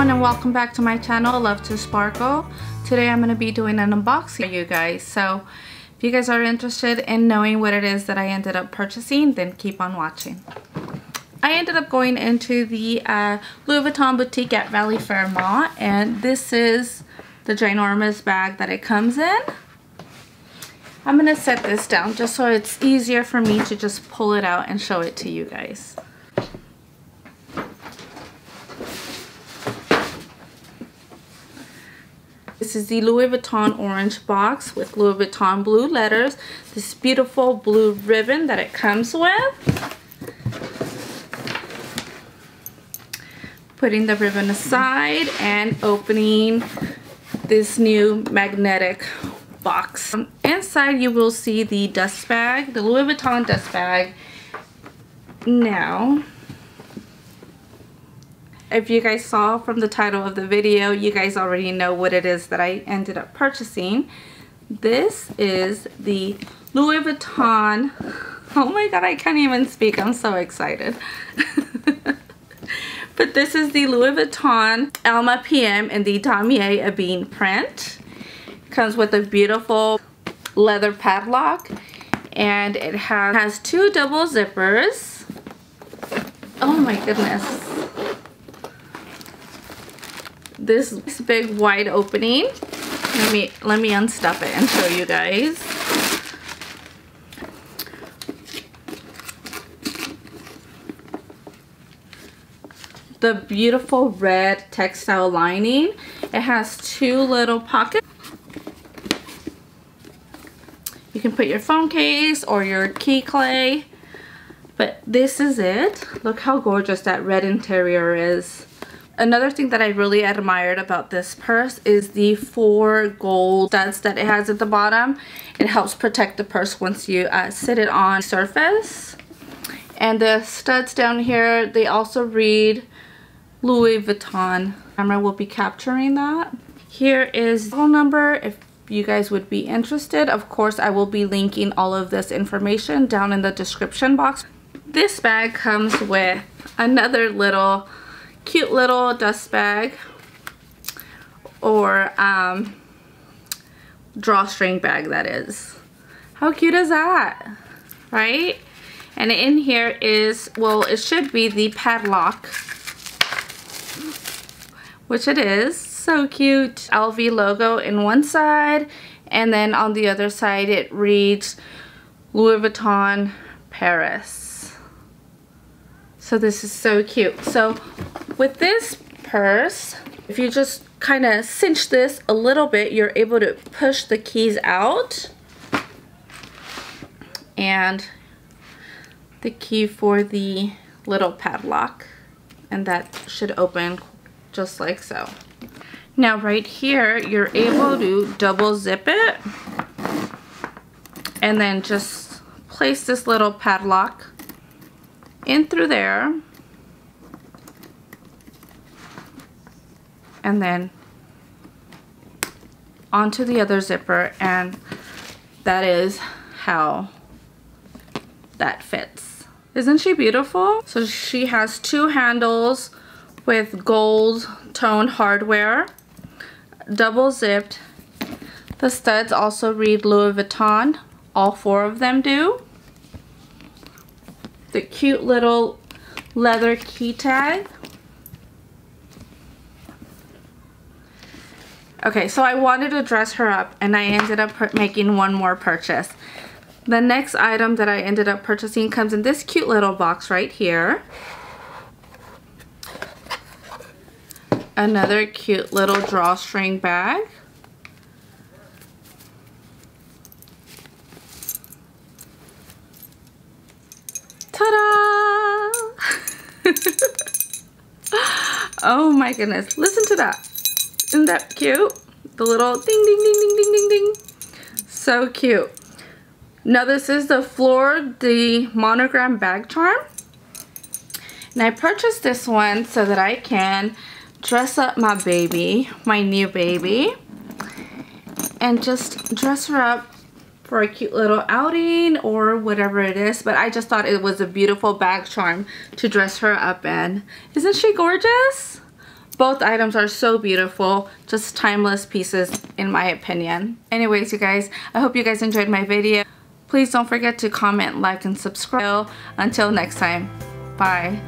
everyone and welcome back to my channel, Love to Sparkle. Today I'm going to be doing an unboxing for you guys. So if you guys are interested in knowing what it is that I ended up purchasing, then keep on watching. I ended up going into the Louis Vuitton boutique at Valley Fairmont, and this is the ginormous bag that it comes in. I'm going to set this down just so it's easier for me to just pull it out and show it to you guys. This is the Louis Vuitton orange box with Louis Vuitton blue letters. This beautiful blue ribbon that it comes with. Putting the ribbon aside and opening this new magnetic box. Inside you will see the dust bag, the Louis Vuitton dust bag. Now, if you guys saw from the title of the video, you guys already know what it is that I ended up purchasing. This is the Louis Vuitton. Oh my god, I can't even speak. I'm so excited. But this is the Louis Vuitton Alma PM in the Damier Ebene print. Comes with a beautiful leather padlock, and it has two double zippers. Oh my goodness. This big wide opening. Let me unstuff it and show you guys. The beautiful red textile lining. It has two little pockets. You can put your phone case or your key clay. But this is it. Look how gorgeous that red interior is. Another thing that I really admired about this purse is the 4 gold studs that it has at the bottom. It helps protect the purse once you sit it on surface. And the studs down here, they also read Louis Vuitton. Camera will be capturing that. Here is the phone number if you guys would be interested. Of course, I will be linking all of this information down in the description box. This bag comes with another cute little dust bag or drawstring bag, that is. How cute is that, right? And in here is, well, it should be the padlock, which it is. So cute. LV logo in one side, and then on the other side it reads Louis Vuitton Paris. So this is so cute. So with this purse, if you just kind of cinch this a little bit, you're able to push the keys out, and the key for the little padlock, and that should open just like so. Now right here, you're able to double zip it and then just place this little padlock in through there, and then onto the other zipper, and that is how that fits. Isn't she beautiful? So she has 2 handles with gold tone hardware, double zipped. The studs also read Louis Vuitton. All 4 of them do. The cute little leather key tag. Okay, so I wanted to dress her up, and I ended up making one more purchase. The next item that I ended up purchasing comes in this cute little box right here. Another cute little drawstring bag. Ta-da! Oh my goodness, listen to that. Isn't that cute? The little ding ding ding ding ding ding ding. So cute. Now this is the Fleur de Monogram bag charm. And I purchased this one so that I can dress up my baby, my new baby, and just dress her up for a cute little outing or whatever it is. But I just thought it was a beautiful bag charm to dress her up in. Isn't she gorgeous? Both items are so beautiful, just timeless pieces in my opinion. Anyways, you guys, I hope you guys enjoyed my video. Please don't forget to comment, like, and subscribe. Until next time, bye.